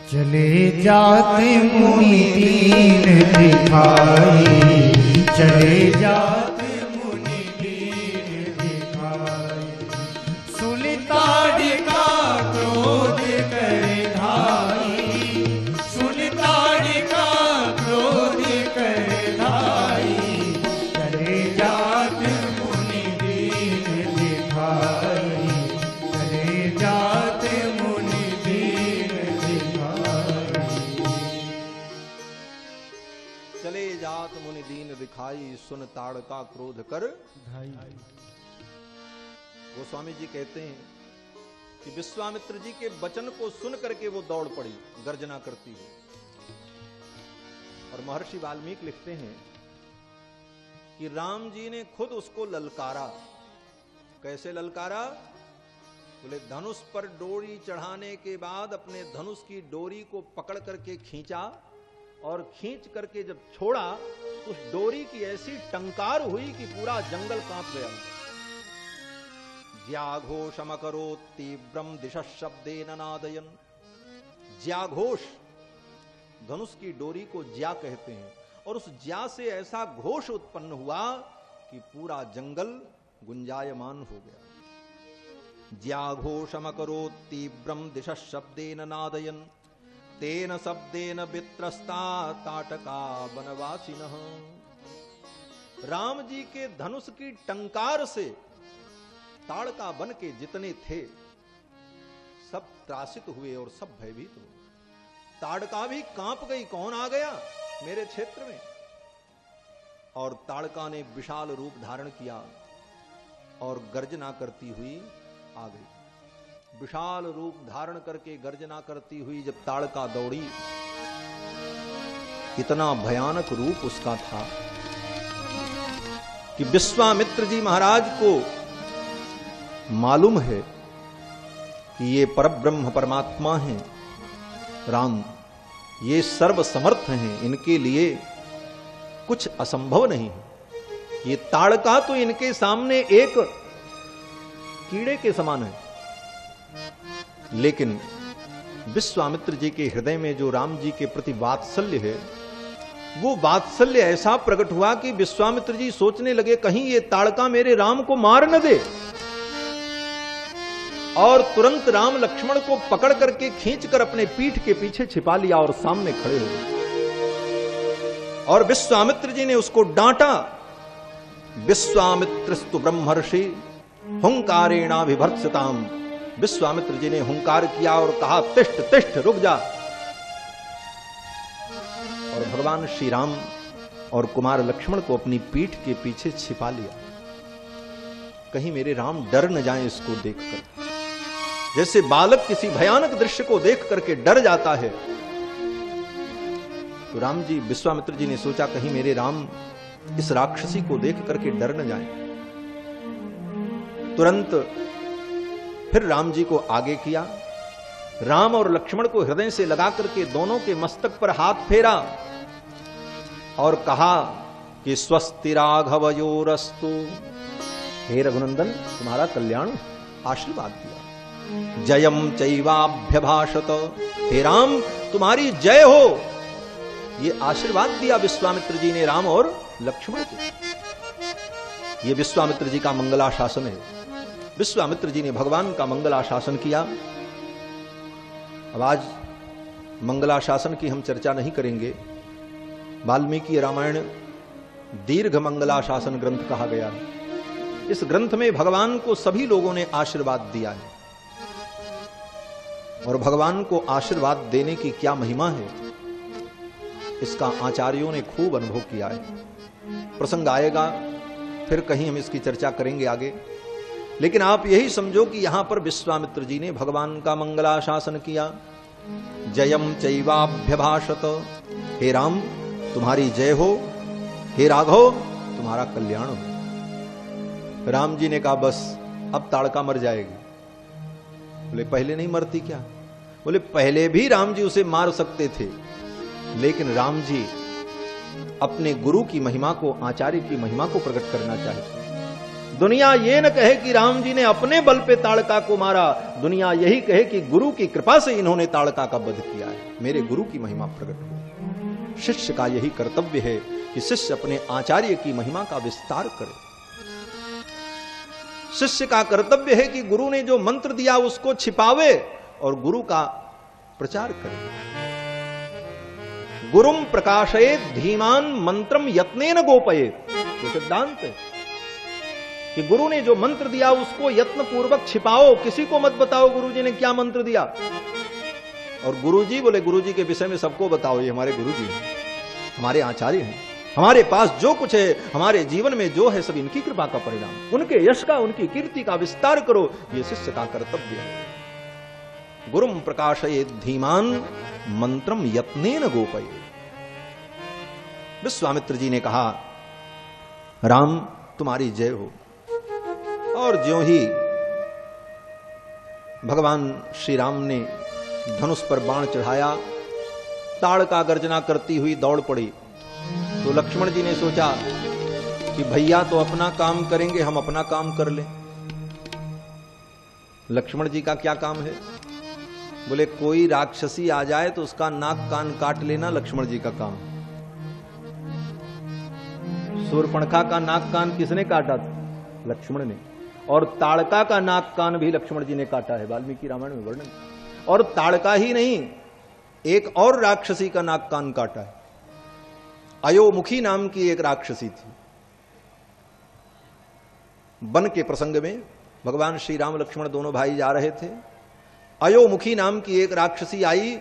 चले जाते मुनि दीन दिखाई, चले जाते मुनि दीन दिखाई, सुनि ताड़िका क्रोध कर धाई, सुनि ताड़िका क्रोध कर धाई, चले जाते मुनि दीन दिखाई, चले जाते मुनि दीन दिखाई। चले जात मुनि दीन दिखाई, सुन ताड़का क्रोध कर धाई। गोस्वामी जी कहते हैं कि विश्वामित्र जी के वचन को सुन करके वो दौड़ पड़ी गर्जना करती हुई। और महर्षि वाल्मीकि लिखते हैं कि राम जी ने खुद उसको ललकारा। कैसे ललकारा? बोले धनुष पर डोरी चढ़ाने के बाद अपने धनुष की डोरी को पकड़ करके खींचा और खींच करके जब छोड़ा उस डोरी की ऐसी टंकार हुई कि पूरा जंगल कांप गया। ज्याघोषमकरो तीव्रम दिशा शब्देन नादयन। ज्याघोष, धनुष की डोरी को ज्या कहते हैं, और उस ज्या से ऐसा घोष उत्पन्न हुआ कि पूरा जंगल गुंजायमान हो गया। ज्याघोषमकरो तीव्रम दिशा शब्देन नादयन, तेन शब्देन वित्रस्ता ताटका वनवासिनः। राम जी के धनुष की टंकार से ताड़का वन के जितने थे सब त्रासित हुए और सब भयभीत हुए। ताड़का भी कांप गई, कौन आ गया मेरे क्षेत्र में। और ताड़का ने विशाल रूप धारण किया और गर्जना करती हुई आ गई। विशाल रूप धारण करके गर्जना करती हुई जब ताड़का दौड़ी, इतना भयानक रूप उसका था कि विश्वामित्र जी महाराज को मालूम है कि ये परब्रह्म परमात्मा हैं राम, ये सर्व समर्थ हैं, इनके लिए कुछ असंभव नहीं है। ये ताड़का तो इनके सामने एक कीड़े के समान है। लेकिन विश्वामित्र जी के हृदय में जो राम जी के प्रति वात्सल्य है, वो वात्सल्य ऐसा प्रकट हुआ कि विश्वामित्र जी सोचने लगे कहीं ये ताड़का मेरे राम को मार न दे। और तुरंत राम लक्ष्मण को पकड़ करके खींचकर अपने पीठ के पीछे छिपा लिया और सामने खड़े हो गए। और विश्वामित्र जी ने उसको डांटा। विश्वामित्रस्तु ब्रह्मर्षि हुंकारेणा विभर्त्सताम। विश्वामित्र जी ने हुंकार किया और कहा तिष्ठ तिष्ठ, रुक जा। और भगवान श्री राम और कुमार लक्ष्मण को अपनी पीठ के पीछे छिपा लिया, कहीं मेरे राम डर न जाएं इसको देखकर। जैसे बालक किसी भयानक दृश्य को देख करके डर जाता है, तो राम जी, विश्वामित्र जी ने सोचा कहीं मेरे राम इस राक्षसी को देख करके डर न जाएं। तुरंत फिर राम जी को आगे किया। राम और लक्ष्मण को हृदय से लगा करके दोनों के मस्तक पर हाथ फेरा और कहा कि स्वस्ति राघवयोरस्तु। हे रघुनंदन, तुम्हारा कल्याण, आशीर्वाद दिया। जयम चैवाभ्यभाषत। हे राम, तुम्हारी जय हो, ये आशीर्वाद दिया विश्वामित्र जी ने राम और लक्ष्मण को। ये विश्वामित्र जी का मंगलाशासन है। विश्वामित्र जी ने भगवान का मंगलाशासन किया। अब आज मंगलाशासन की हम चर्चा नहीं करेंगे। वाल्मीकि रामायण दीर्घ मंगलाशासन ग्रंथ कहा गया है। इस ग्रंथ में भगवान को सभी लोगों ने आशीर्वाद दिया है, और भगवान को आशीर्वाद देने की क्या महिमा है, इसका आचार्यों ने खूब अनुभव किया है। प्रसंग आएगा, फिर कहीं हम इसकी चर्चा करेंगे आगे। लेकिन आप यही समझो कि यहां पर विश्वामित्र जी ने भगवान का मंगलाशासन किया। जयम चैवाभ्यभाषत। हे राम, तुम्हारी जय हो। हे राघव, तुम्हारा कल्याण हो। राम जी ने कहा बस अब ताड़का मर जाएगी। बोले पहले नहीं मरती क्या? बोले पहले भी राम जी उसे मार सकते थे, लेकिन राम जी अपने गुरु की महिमा को, आचार्य की महिमा को प्रकट करना चाहते। दुनिया ये न कहे कि राम जी ने अपने बल पे ताड़का को मारा, दुनिया यही कहे कि गुरु की कृपा से इन्होंने ताड़का का वध किया है, मेरे गुरु की महिमा प्रकट हो। शिष्य का यही कर्तव्य है कि शिष्य अपने आचार्य की महिमा का विस्तार करे। शिष्य का कर्तव्य है कि गुरु ने जो मंत्र दिया उसको छिपावे और गुरु का प्रचार करे। गुरुम प्रकाशयेत धीमान मंत्रम यत्नेन गोपयेत, ये सिद्धांत है कि गुरु ने जो मंत्र दिया उसको यत्न पूर्वक छिपाओ, किसी को मत बताओ गुरु जी ने क्या मंत्र दिया। और गुरु जी बोले, गुरु जी के विषय में सबको बताओ, ये हमारे गुरु जी हैं, हमारे आचार्य हैं, हमारे पास जो कुछ है, हमारे जीवन में जो है सब इनकी कृपा का परिणाम, उनके यश का, उनकी कीर्ति का विस्तार करो, ये शिष्य का कर्तव्य है। गुरुम प्रकाशयेत धीमान मंत्रम यत्नेन गोपयेत। विश्वामित्र जी ने कहा, राम तुम्हारी जय हो। और ज्यों ही भगवान श्री राम ने धनुष पर बाण चढ़ाया, ताड़का गर्जना करती हुई दौड़ पड़ी। तो लक्ष्मण जी ने सोचा कि भैया तो अपना काम करेंगे, हम अपना काम कर लें। लक्ष्मण जी का क्या काम है? बोले कोई राक्षसी आ जाए तो उसका नाक कान काट लेना लक्ष्मण जी का काम। शूर्पणखा का नाक कान किसने काटा था? लक्ष्मण ने। और ताड़का का नाक कान भी लक्ष्मण जी ने काटा है, वाल्मीकि रामायण में वर्णन। और ताड़का ही नहीं, एक और राक्षसी का नाक कान काटा है। अयोमुखी नाम की एक राक्षसी थी। वन के प्रसंग में भगवान श्री राम लक्ष्मण दोनों भाई जा रहे थे। अयोमुखी नाम की एक राक्षसी आई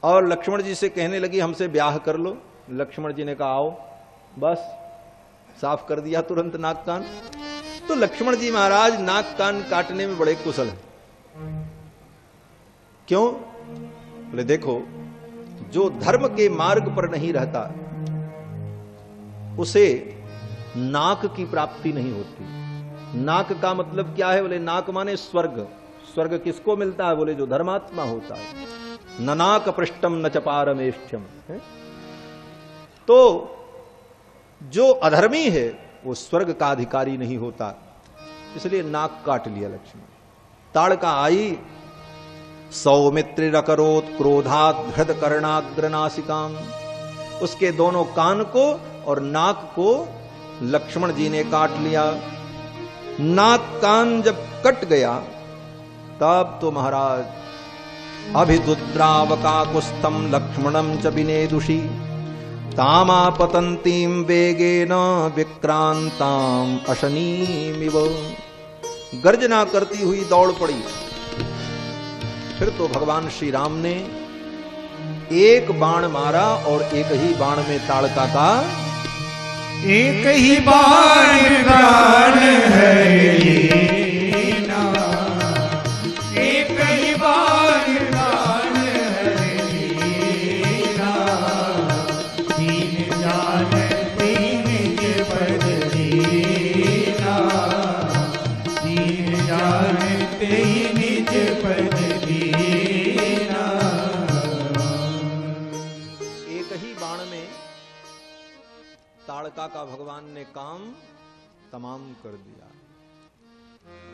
और लक्ष्मण जी से कहने लगी हमसे ब्याह कर लो। लक्ष्मण जी ने कहा आओ, बस साफ कर दिया तुरंत नाक कान। तो लक्ष्मण जी महाराज नाक कान काटने में बड़े कुशल हैं। क्यों? बोले देखो, जो धर्म के मार्ग पर नहीं रहता उसे नाक की प्राप्ति नहीं होती। नाक का मतलब क्या है? बोले नाक माने स्वर्ग। स्वर्ग किसको मिलता है? बोले जो धर्मात्मा होता है। न नाक पृष्ठम न च पारमेष्ठ्यम। तो जो अधर्मी है वो स्वर्ग का अधिकारी नहीं होता, इसलिए नाक काट लिया लक्ष्मण। ताड़का आई, सौमित्रिरकरोत् क्रोधात् हृद कर्णाग्रनासिकाम, उसके दोनों कान को और नाक को लक्ष्मण जी ने काट लिया। नाक कान जब कट गया तब तो महाराज अभिदुद्रावकाकुस्तम लक्ष्मणम च विनेदुषी तामापतंतीम वेगेन विक्रांताम अशनीमिव। गर्जना करती हुई दौड़ पड़ी। फिर तो भगवान श्री राम ने एक बाण मारा और एक ही बाण में ताड़का का एक ही बाण प्राण है लीना, एक ही बाण प्राण है लीना। तीन जान तीन के पद दीना, तीन जान तीन के पद दीना। एक ही बाण में ताड़का का भगवान ने काम तमाम कर दिया।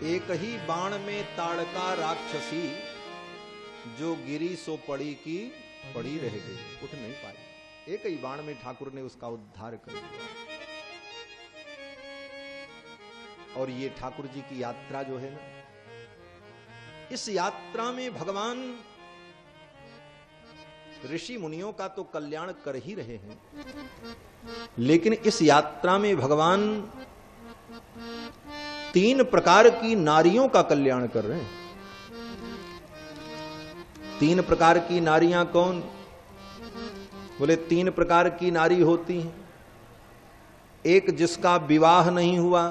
एक ही बाण में ताड़का राक्षसी जो गिरी सो पड़ी की पड़ी रह गई, उठ नहीं पाई। एक ही बाण में ठाकुर ने उसका उद्धार कर दिया। और ये ठाकुर जी की यात्रा जो है ना, इस यात्रा में भगवान ऋषि मुनियों का तो कल्याण कर ही रहे हैं, लेकिन इस यात्रा में भगवान तीन प्रकार की नारियों का कल्याण कर रहे हैं। तीन प्रकार की नारियां कौन? बोले तीन प्रकार की नारी होती हैं। एक जिसका विवाह नहीं हुआ,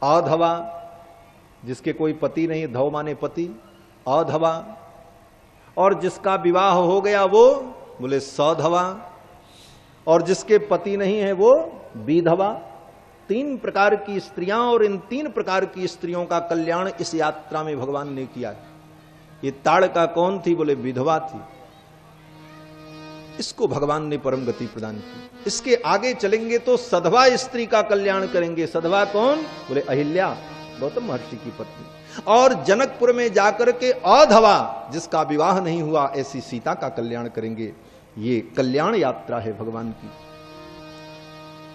अधवा, जिसके कोई पति नहीं, धव माने पति, अधवा। और जिसका विवाह हो गया वो बोले सधवा, और जिसके पति नहीं है वो विधवा। तीन प्रकार की स्त्रियां, और इन तीन प्रकार की स्त्रियों का कल्याण इस यात्रा में भगवान ने किया। ये ताड़का कौन थी? बोले विधवा थी। इसको भगवान ने परम गति प्रदान की। इसके आगे चलेंगे तो सधवा स्त्री का कल्याण करेंगे। सधवा कौन? बोले अहिल्या, गौतम महर्षि की पत्नी। और जनकपुर में जाकर के अधवा, जिसका विवाह नहीं हुआ, ऐसी सीता का कल्याण करेंगे। ये कल्याण यात्रा है भगवान की।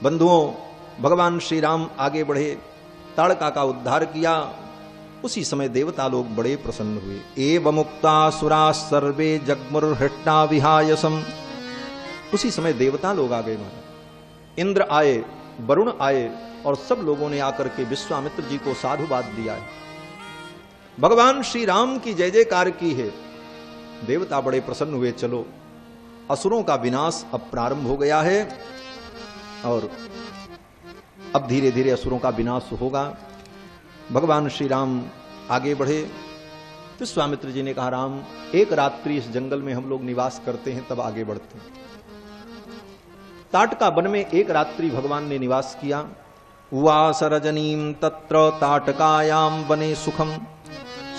बंधुओं, भगवान श्री राम आगे बढ़े, ताड़का का उद्धार किया। उसी समय देवता लोग बड़े प्रसन्न हुए। एव मुक्ता सुरा सर्वे जगमुर्हृष्टा विहायसम। उसी समय देवता लोग आ गए महाराज। इंद्र आए, वरुण आए, और सब लोगों ने आकर के विश्वामित्र जी को साधुवाद दिया है। भगवान श्री राम की जय जयकार की है। देवता बड़े प्रसन्न हुए। चलो, असुरों का विनाश अब प्रारंभ हो गया है और अब धीरे धीरे असुरों का विनाश होगा। भगवान श्री राम आगे बढ़े। विश्वामित्र जी ने कहा, राम, एक रात्रि इस जंगल में हम लोग निवास करते हैं, तब आगे बढ़ते हैं। ताटका वन में एक रात्रि भगवान ने निवास किया। उवास रजनीम तत्र ताटकायाम वने सुखम।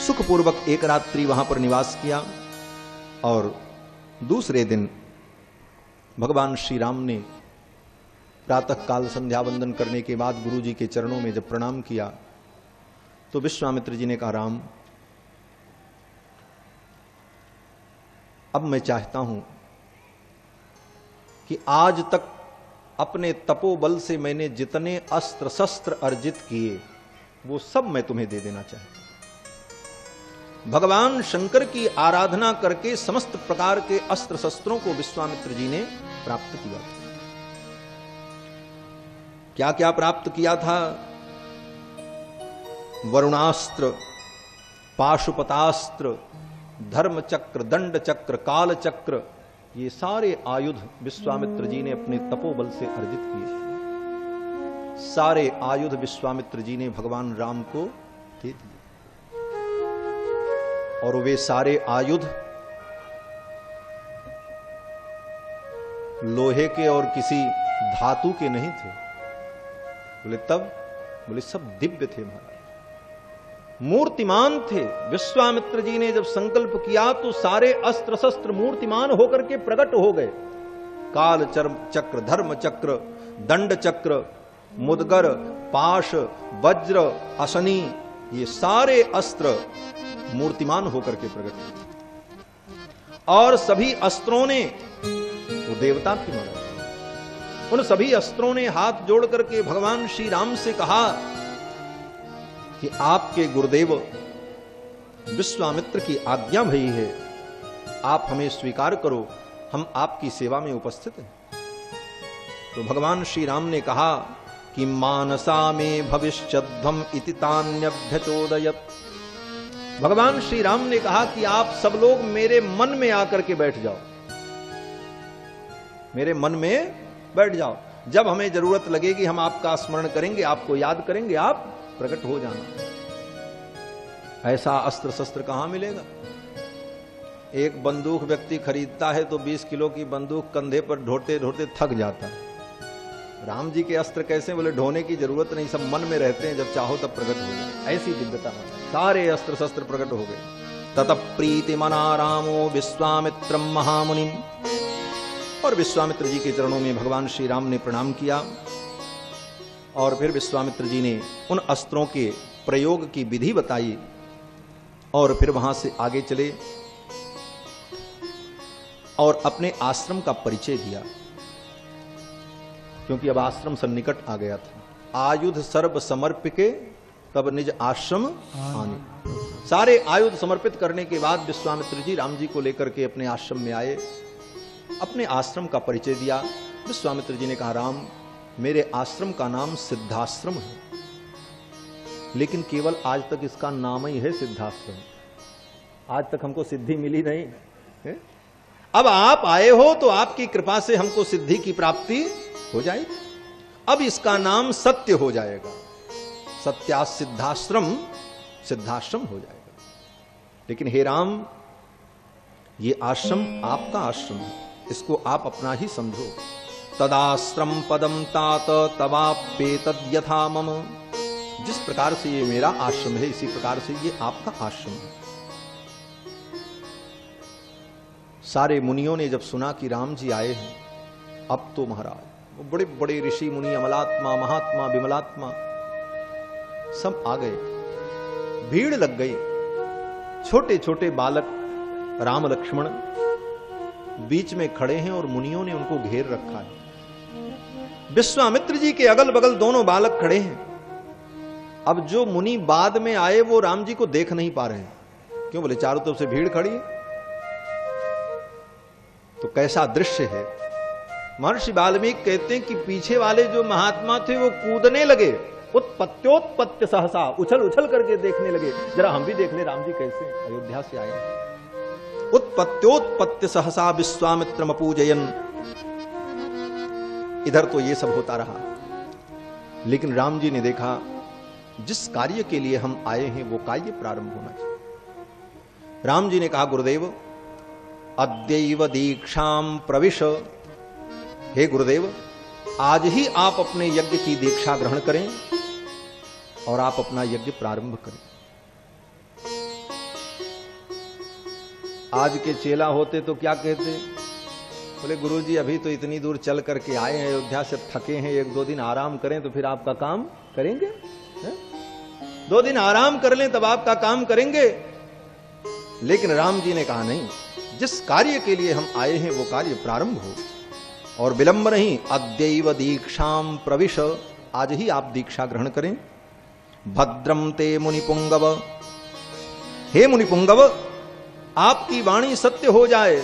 सुखपूर्वक एक रात्रि वहां पर निवास किया। और दूसरे दिन भगवान श्री राम ने प्रातः काल संध्या वंदन करने के बाद गुरु जी के चरणों में जब प्रणाम किया तो विश्वामित्र जी ने कहा, राम, अब मैं चाहता हूं कि आज तक अपने तपोबल से मैंने जितने अस्त्र शस्त्र अर्जित किए वो सब मैं तुम्हें दे देना चाहता हूं। भगवान शंकर की आराधना करके समस्त प्रकार के अस्त्र शस्त्रों को विश्वामित्र जी ने प्राप्त किया था। क्या क्या प्राप्त किया था? वरुणास्त्र, पाशुपतास्त्र, धर्म चक्र, दंड चक्र, काल चक्र, ये सारे आयुध विश्वामित्र जी ने अपने तपोबल से अर्जित किए। सारे आयुध विश्वामित्र जी ने भगवान राम को दे दिए। और वे सारे आयुध लोहे के और किसी धातु के नहीं थे। बोले तब? बोले सब दिव्य थे महाराज, मूर्तिमान थे। विश्वामित्र जी ने जब संकल्प किया तो सारे अस्त्र शस्त्र मूर्तिमान होकर के प्रकट हो गए। काल चक्र, धर्म चक्र, दंड चक्र, मुदगर, पाश, वज्र, अशनी, ये सारे अस्त्र मूर्तिमान होकर के प्रकट हुए। और सभी अस्त्रों ने, वो देवता थे महाराज, उन सभी अस्त्रों ने हाथ जोड़ करके भगवान श्री राम से कहा कि आपके गुरुदेव विश्वामित्र की आज्ञा भई है, आप हमें स्वीकार करो, हम आपकी सेवा में उपस्थित हैं। तो भगवान श्री राम ने कहा कि मानसा में भविष्यध्वम इति तान्यभ्यचोदयत्। भगवान श्री राम ने कहा कि आप सब लोग मेरे मन में आकर के बैठ जाओ, मेरे मन में बैठ जाओ। जब हमें जरूरत लगेगी हम आपका स्मरण करेंगे, आपको याद करेंगे, आप प्रकट हो जाना। ऐसा अस्त्र शस्त्र कहां मिलेगा? एक बंदूक व्यक्ति खरीदता है तो 20 किलो की बंदूक कंधे पर ढोते ढोते थक जाता है। राम जी के अस्त्र कैसे? बोले ढोने की जरूरत नहीं, सब मन में रहते हैं, जब चाहो तब प्रकट हो जाए। ऐसी दिव्यता है, सारे अस्त्र शस्त्र प्रकट हो गए। ततः प्रीति मना रामो विश्वामित्रम महामुनिम। और विश्वामित्र जी के चरणों में भगवान श्री राम ने प्रणाम किया। और फिर विश्वामित्र जी ने उन अस्त्रों के प्रयोग की विधि बताई और फिर वहां से आगे चले और अपने आश्रम का परिचय दिया, क्योंकि अब आश्रम सन्निकट आ गया था। आयुध सर्व समर्पिके तब निज आश्रम आने। सारे आयुध समर्पित करने के बाद विश्वामित्र जी राम जी को लेकर के अपने आश्रम में आए, अपने आश्रम का परिचय दिया। विश्वामित्र जी ने कहा, राम, मेरे आश्रम का नाम सिद्धाश्रम है, लेकिन केवल आज तक इसका नाम ही है सिद्धाश्रम। आज तक हमको सिद्धि मिली नहीं है? अब आप आए हो तो आपकी कृपा से हमको सिद्धि की प्राप्ति हो जाएगी। अब इसका नाम सत्य हो जाएगा, सत्या सिद्धाश्रम, सिद्धाश्रम हो जाएगा। लेकिन हे राम, ये आश्रम आपका आश्रम है, इसको आप अपना ही समझो। तदाश्रम पदम तात तवाप्येतद् यथा मम। जिस प्रकार से ये मेरा आश्रम है, इसी प्रकार से ये आपका आश्रम है। सारे मुनियों ने जब सुना कि राम जी आए हैं, अब तो महाराज वो बड़े बड़े ऋषि मुनि, अमलात्मा, महात्मा, विमलात्मा सब आ गए, भीड़ लग गई। छोटे छोटे बालक राम लक्ष्मण बीच में खड़े हैं और मुनियों ने उनको घेर रखा है। विश्वामित्र जी के अगल बगल दोनों बालक खड़े हैं। अब जो मुनि बाद में आए वो राम जी को देख नहीं पा रहे हैं, क्यों? बोले चारों तरफ से भीड़ खड़ी है। तो कैसा दृश्य है। महर्षि वाल्मीकि कहते हैं कि पीछे वाले जो महात्मा थे वो कूदने लगे, उत्पत्त्योत्पत्ति सहसा, उछल उछल करके देखने लगे, जरा हम भी देख ले राम जी कैसे अयोध्या से आए। उत्पत्त्योत्पत्ति सहसा विश्वामित्रम पूजयन। इधर तो ये सब होता रहा, लेकिन राम जी ने देखा जिस कार्य के लिए हम आए हैं वो कार्य प्रारंभ होना चाहिए। राम जी ने कहा, गुरुदेव अद्यैव दीक्षाम प्रविश। हे गुरुदेव, आज ही आप अपने यज्ञ की दीक्षा ग्रहण करें और आप अपना यज्ञ प्रारंभ करें। आज के चेला होते तो क्या कहते? बोले गुरुजी अभी तो इतनी दूर चल करके आए हैं, अयोध्या से थके हैं, 1-2 दिन आराम करें तो फिर आपका काम करेंगे। है? 2 दिन आराम कर लें तब आपका काम करेंगे। लेकिन राम जी ने कहा नहीं, जिस कार्य के लिए हम आए हैं वो कार्य प्रारंभ हो और विलंब नहीं। अद्यैव दीक्षाम प्रविश, आज ही आप दीक्षा ग्रहण करें। भद्रम ते मुनिपुंगव। हे मुनिपुंगव, आपकी वाणी सत्य हो जाए।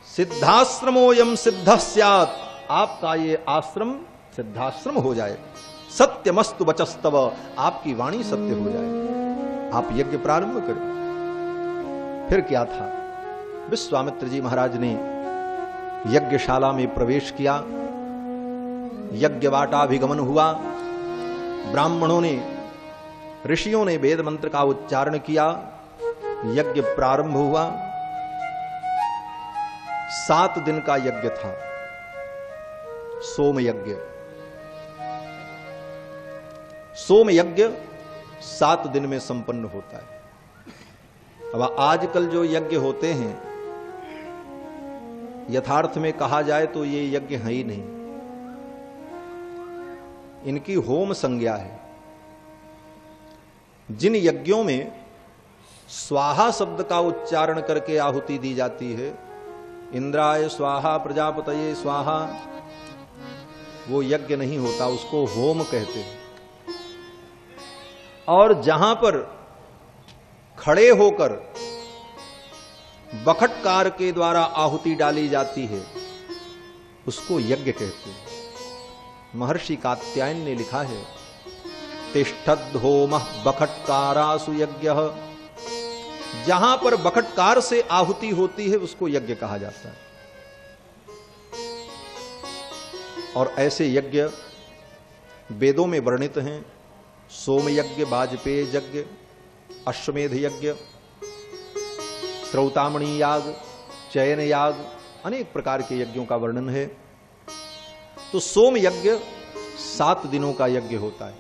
सिद्धाश्रमोयम सिद्ध स्यात्, आपका ये आश्रम सिद्धाश्रम हो जाए। सत्यमस्तु वचस्तव, आपकी वाणी सत्य हो जाए। आप यज्ञ प्रारंभ करें। फिर क्या था? विश्वामित्र जी महाराज ने यज्ञशाला में प्रवेश किया। यज्ञवाटाभिगमन हुआ। ब्राह्मणों ने, ऋषियों ने वेद मंत्र का उच्चारण किया। यज्ञ प्रारंभ हुआ। 7 दिन का यज्ञ था, सोम यज्ञ। सोम यज्ञ 7 दिन में संपन्न होता है। अब आजकल जो यज्ञ होते हैं, यथार्थ में कहा जाए तो ये यज्ञ है ही नहीं, इनकी होम संज्ञा है। जिन यज्ञों में स्वाहा शब्द का उच्चारण करके आहुति दी जाती है, इंद्राय स्वाहा प्रजापतये स्वाहा, वो यज्ञ नहीं होता, उसको होम कहते हैं। और जहां पर खड़े होकर बखटकार के द्वारा आहुति डाली जाती है उसको यज्ञ कहते हैं। महर्षि कात्यायन ने लिखा है, तिष्ठद् होमः बखटकारासु यज्ञः। जहां पर बखटकार से आहुति होती है उसको यज्ञ कहा जाता है। और ऐसे यज्ञ वेदों में वर्णित हैं। सोम यज्ञ, वाजपेय यज्ञ, अश्वमेध यज्ञ, श्रौतामणि याग, चयन याग, अनेक प्रकार के यज्ञों का वर्णन है। तो सोम यज्ञ 7 दिनों का यज्ञ होता है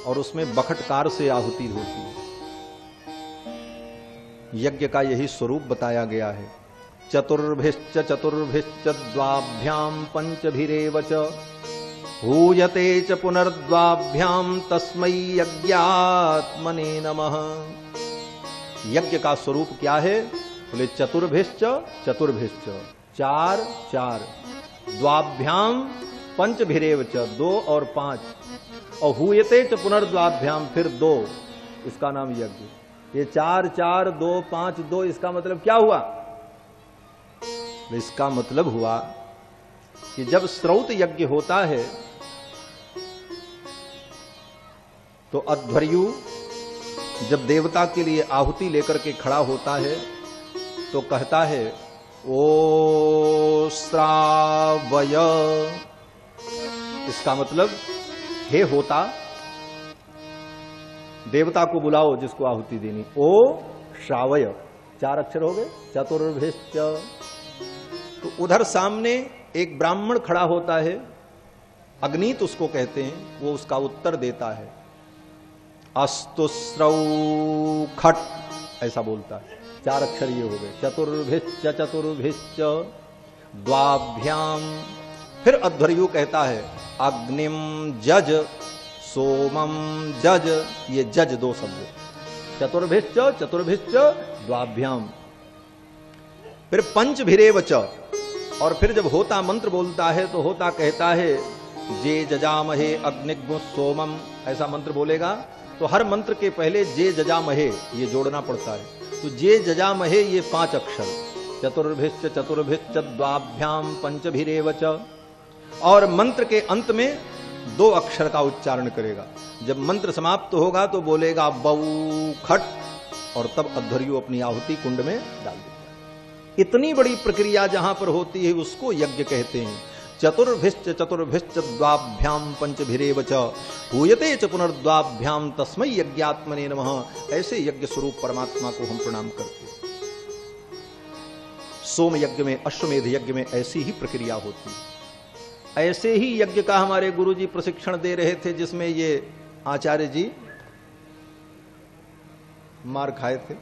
और उसमें बखटकार से आहुति होती है। यज्ञ का यही स्वरूप बताया गया है। चतुर्भिश्च चतुर्भिश्च द्वाभ्याम पंचभिरेव च हूयते च पुनर्द्वाभ्याम तस्मै यज्ञात्मने नमः। यज्ञ का स्वरूप क्या है? बोले चतुर्भिश्च चतुर्भिश्च, 4 4, द्वाभ्याम पंचभिरेव च, 2 और 5, और हूयते च पुनर्द्वाभ्याम, फिर 2, इसका नाम यज्ञ। ये 4 4 2 5 2, इसका मतलब क्या हुआ? इसका मतलब हुआ कि जब श्रौत यज्ञ होता है तो अध्वर्यु जब देवता के लिए आहुति लेकर के खड़ा होता है तो कहता है, ओ श्रावय। इसका मतलब हे होता, देवता को बुलाओ जिसको आहुति देनी। ओ श्रावय, 4 अक्षर हो गए, चतुर्भिश्च। तो उधर सामने एक ब्राह्मण खड़ा होता है, अग्नीत उसको कहते हैं, वो उसका उत्तर देता है, अस्तु श्रौ खट, ऐसा बोलता है। 4 अक्षर ये हो गए, चतुर्भिश्च चतुर्भिश्च द्वाभ्याम। फिर अध्वर्यु कहता है अग्निम जज सोमम जज, ये जज 2 शब्द, चतुर्भिश्च चतुर्भिश्च द्वाभ्याम। फिर पंचभिरेव च, और फिर जब होता मंत्र बोलता है तो होता कहता है जे जजामहे अग्निग्म सोमम, ऐसा मंत्र बोलेगा तो हर मंत्र के पहले जे जजामहे ये जोड़ना पड़ता है। तो जे जजामहे ये 5 अक्षर, चतुर्भिश्च चतुर्भिश्च द्वाभ्याम पंचभिरेव च, और मंत्र के अंत में 2 अक्षर का उच्चारण करेगा। जब मंत्र समाप्त होगा तो बोलेगा बऊ खट, और तब अध्वर्यु अपनी आहुति कुंड में डाल देता है। इतनी बड़ी प्रक्रिया जहां पर होती है उसको यज्ञ कहते हैं। चतुर्भिश्च चतुर्भिश्च द्वाभ्याम पंचभिरेव च हूयते च पुनर्द्वाभ्याम तस्मै यज्ञात्मने नमः। ऐसे यज्ञ स्वरूप परमात्मा को हम प्रणाम करते हैं। सोम यज्ञ में, अश्वमेध यज्ञ में ऐसी ही प्रक्रिया होती है। ऐसे ही यज्ञ का हमारे गुरुजी प्रशिक्षण दे रहे थे, जिसमें ये आचार्य जी मार खाए थे।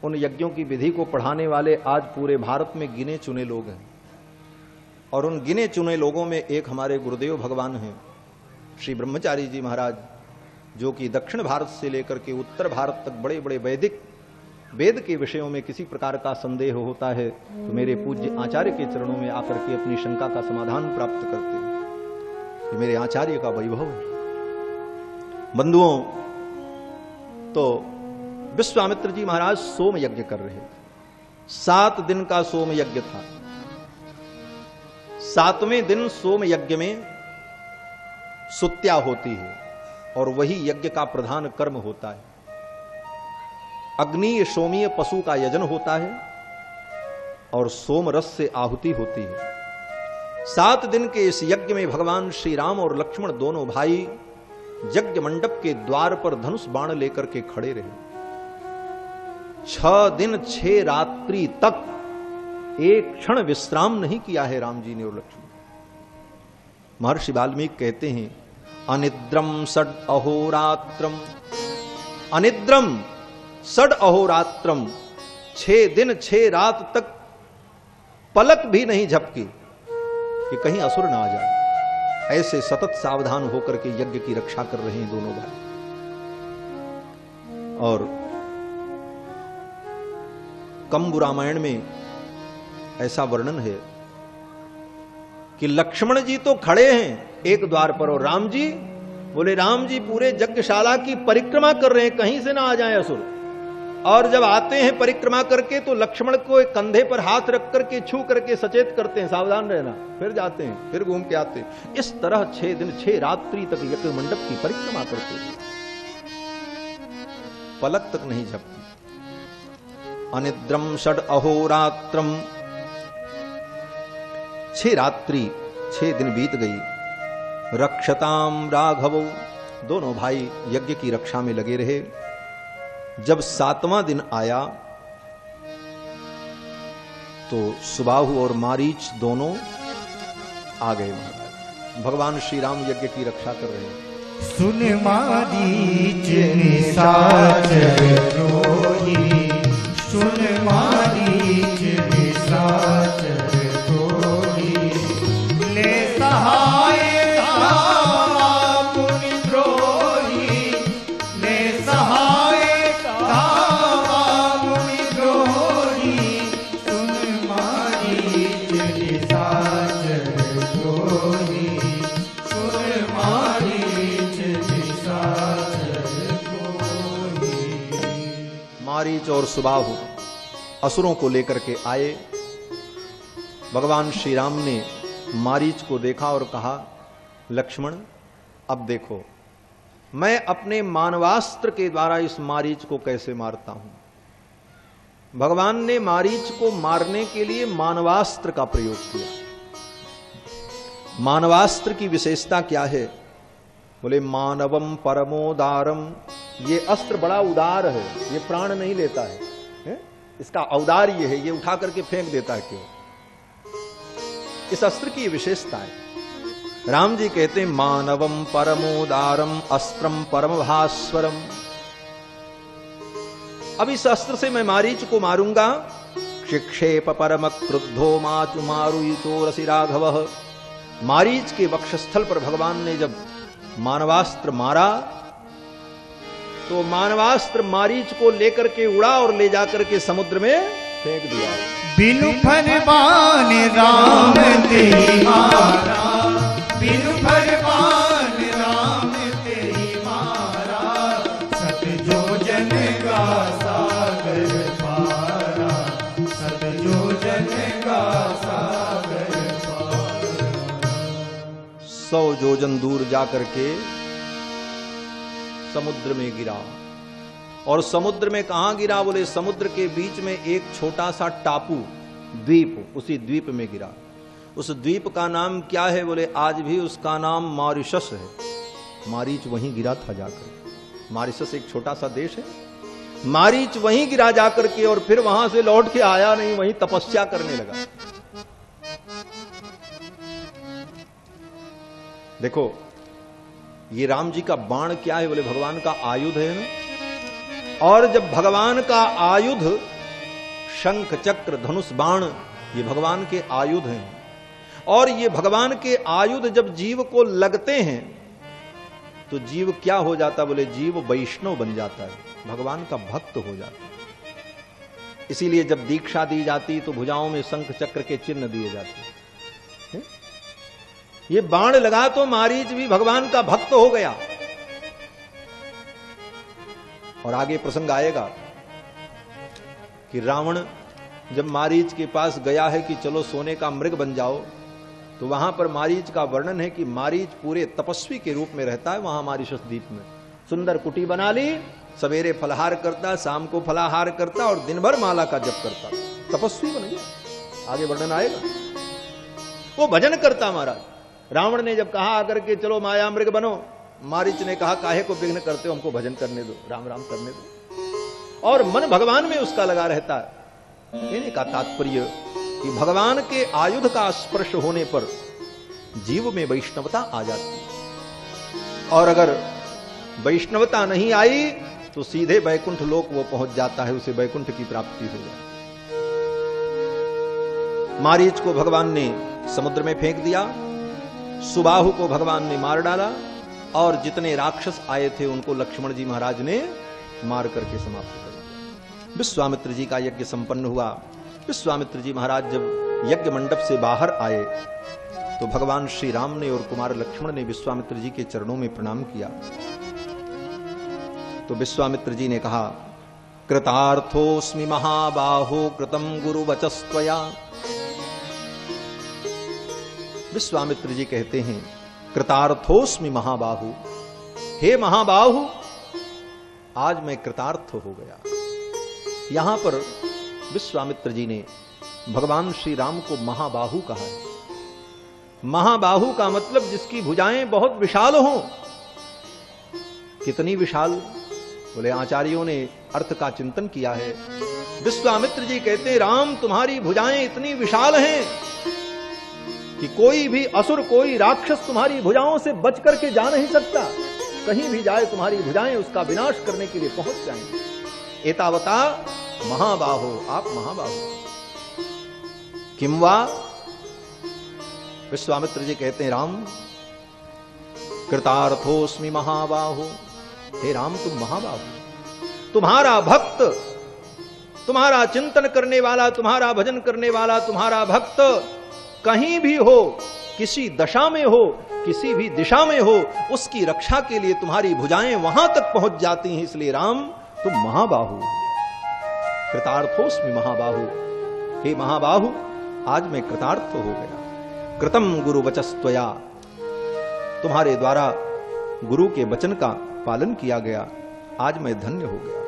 उन यज्ञों की विधि को पढ़ाने वाले आज पूरे भारत में गिने चुने लोग हैं, और उन गिने चुने लोगों में एक हमारे गुरुदेव भगवान हैं श्री ब्रह्मचारी जी महाराज, जो कि दक्षिण भारत से लेकर के उत्तर भारत तक बड़े बड़े वैदिक वेद के विषयों में किसी प्रकार का संदेह होता है तो मेरे पूज्य आचार्य के चरणों में आकर के अपनी शंका का समाधान प्राप्त करते हैं। ये मेरे आचार्य का वैभव है। बंधुओं, तो विश्वामित्र जी महाराज सोम यज्ञ कर रहे थे। 7 दिन का सोम यज्ञ था। 7वें दिन सोम यज्ञ में सुत्या होती है, और वही यज्ञ का प्रधान कर्म होता है। अग्नि सोमीय पशु का यजन होता है और सोम रस से आहुति होती है। 7 दिन के इस यज्ञ में भगवान श्री राम और लक्ष्मण दोनों भाई यज्ञ मंडप के द्वार पर धनुष बाण लेकर के खड़े रहे। 6 दिन 6 रात्रि तक एक क्षण विश्राम नहीं किया है राम जी ने और लक्ष्मण। महर्षि वाल्मीकि कहते हैं अनिद्रम षड अहोरात्रम, अनिद्रम षड अहोरात्रम, 6 दिन 6 रात तक पलक भी नहीं झपकी कि कहीं असुर ना आ जाए। ऐसे सतत सावधान होकर के यज्ञ की रक्षा कर रहे हैं दोनों भाई। और कंबु रामायण में ऐसा वर्णन है कि लक्ष्मण जी तो खड़े हैं एक द्वार पर, और राम जी बोले, राम जी पूरे यज्ञशाला की परिक्रमा कर रहे हैं, कहीं से ना आ जाए असुर। और जब आते हैं परिक्रमा करके तो लक्ष्मण को एक कंधे पर हाथ रख करके छू करके सचेत करते हैं सावधान रहना, फिर जाते हैं, फिर घूम के आते हैं। इस तरह 6 दिन 6 रात्रि तक यज्ञ मंडप की परिक्रमा करते हैं, पलक तक नहीं झपकी। अनिद्रम षड अहोरात्रम, 6 रात्रि 6 दिन बीत गई। रक्षताम राघवो, दोनों भाई यज्ञ की रक्षा में लगे रहे। जब 7वां दिन आया तो सुबाहु और मारीच दोनों आ गए महाराज। भगवान श्री राम यज्ञ की रक्षा कर रहे हैं। सुन मारीच निशाचर द्रोही, सुन मारीच निशाचर द्रोही, ले सहाय मुनि द्रोही, ले सहाय मुनि द्रोही, सुन मारीच निशाचर द्रोही, सुन मारीच निशाचर द्रोही। मारीच और सुबाहु असुरों को लेकर के आए। भगवान श्री राम ने मारीच को देखा और कहा, लक्ष्मण अब देखो मैं अपने मानवास्त्र के द्वारा इस मारीच को कैसे मारता हूं। भगवान ने मारीच को मारने के लिए मानवास्त्र का प्रयोग किया। मानवास्त्र की विशेषता क्या है? बोले मानवम परमोदारम, ये अस्त्र बड़ा उदार है, ये प्राण नहीं लेता है, इसका औदार्य है, ये उठा करके फेंक देता है केवल। इस अस्त्र की विशेषता है। राम जी कहते हैं मानवम परमोदारम अस्त्रम परम भास्वरम। अब इस अस्त्र से मैं मारीच को मारूंगा। शिक्षेप परम क्रुद्धो माचु मारुतो रसि राघव। मारीच के वक्षस्थल पर भगवान ने जब मानवास्त्र मारा तो मानवास्त्र मारीच को लेकर के उड़ा और ले जाकर के समुद्र में फेंक दिया। बिनु फरमान राम तेरी मारा, बिनु फरमान राम तेरी मारा, सत जोजन का सागर पारा, सत जोजन का सागर पारा। 100 जोजन दूर जाकर के समुद्र में गिरा। और समुद्र में कहां गिरा? बोले समुद्र के बीच में एक छोटा सा टापू, द्वीप, उसी द्वीप में गिरा। उस द्वीप का नाम क्या है? बोले आज भी उसका नाम मॉरिशस है। मारीच वहीं गिरा था जाकर। मॉरिशस एक छोटा सा देश है। मारीच वहीं गिरा जाकर के और फिर वहां से लौट के आया नहीं, वहीं तपस्या करने लगा। देखो ये राम जी का बाण क्या है? बोले भगवान का आयुध है ना। और जब भगवान का आयुध शंख चक्र धनुष बाण ये भगवान के आयुध हैं, और ये भगवान के आयुध जब जीव को लगते हैं तो जीव क्या हो जाता? बोले जीव वैष्णव बन जाता है, भगवान का भक्त हो जाता है। इसीलिए जब दीक्षा दी जाती तो भुजाओं में शंख चक्र के चिन्ह दिए जाते हैं। ये बाण लगा तो मारीच भी भगवान का भक्त हो गया। और आगे प्रसंग आएगा कि रावण जब मारीच के पास गया है कि चलो सोने का मृग बन जाओ, तो वहां पर मारीच का वर्णन है कि मारीच पूरे तपस्वी के रूप में रहता है वहां मॉरिशस द्वीप में। सुंदर कुटी बना ली, सवेरे फलाहार करता, शाम को फलाहार करता और दिन भर माला का जप करता, तपस्वी बन गया। आगे वर्णन आएगा। वो भजन करता महाराज। रावण ने जब कहा आकर के चलो माया मृग बनो, मारीच ने कहा काहे को विघ्न करते हो, हमको भजन करने दो, राम राम करने दो। और मन भगवान में उसका लगा रहता है। कहने का तात्पर्य कि भगवान के आयुध का स्पर्श होने पर जीव में वैष्णवता आ जाती है। और अगर वैष्णवता नहीं आई तो सीधे वैकुंठ लोक वो पहुंच जाता है, उसे वैकुंठ की प्राप्ति हो जाती है। मारीच को भगवान ने समुद्र में फेंक दिया, सुबाहु को भगवान ने मार डाला, और जितने राक्षस आए थे उनको लक्ष्मण जी महाराज ने मार करके समाप्त कर दिया। विश्वामित्र जी का यज्ञ संपन्न हुआ। विश्वामित्र जी महाराज जब यज्ञ मंडप से बाहर आए तो भगवान श्री राम ने और कुमार लक्ष्मण ने विश्वामित्र जी के चरणों में प्रणाम किया। तो विश्वामित्र जी ने कहा, कृतार्थोस्मि महाबाहो कृतम गुरु वचस्त्वया। विश्वामित्र जी कहते हैं, कृतार्थोस्मि महाबाहु, हे महाबाहु आज मैं कृतार्थ हो गया। यहां पर विश्वामित्र जी ने भगवान श्री राम को महाबाहु कहा है। महाबाहु का मतलब जिसकी भुजाएं बहुत विशाल हों। कितनी विशाल? बोले आचार्यों ने अर्थ का चिंतन किया है। विश्वामित्र जी कहते हैं राम तुम्हारी भुजाएं इतनी विशाल हैं कि कोई भी असुर, कोई राक्षस तुम्हारी भुजाओं से बच करके जा नहीं सकता। कहीं भी जाए तुम्हारी भुजाएं उसका विनाश करने के लिए पहुंच जाएंगे। एतावता महाबाहो, आप महाबाहो। किंवा विश्वामित्र जी कहते हैं राम कृतार्थोस्मि महाबाहो, हे राम तुम महाबाहो। तुम्हारा भक्त, तुम्हारा चिंतन करने वाला, तुम्हारा भजन करने वाला, तुम्हारा भक्त कहीं भी हो, किसी दशा में हो, किसी भी दिशा में हो, उसकी रक्षा के लिए तुम्हारी भुजाएं वहां तक पहुंच जाती हैं। इसलिए राम तुम महाबाहु। कृतार्थोस्मि महाबाहु, हे महाबाहु आज मैं कृतार्थ हो गया। कृतम गुरु वचस्त्वया, तुम्हारे द्वारा गुरु के वचन का पालन किया गया, आज मैं धन्य हो गया।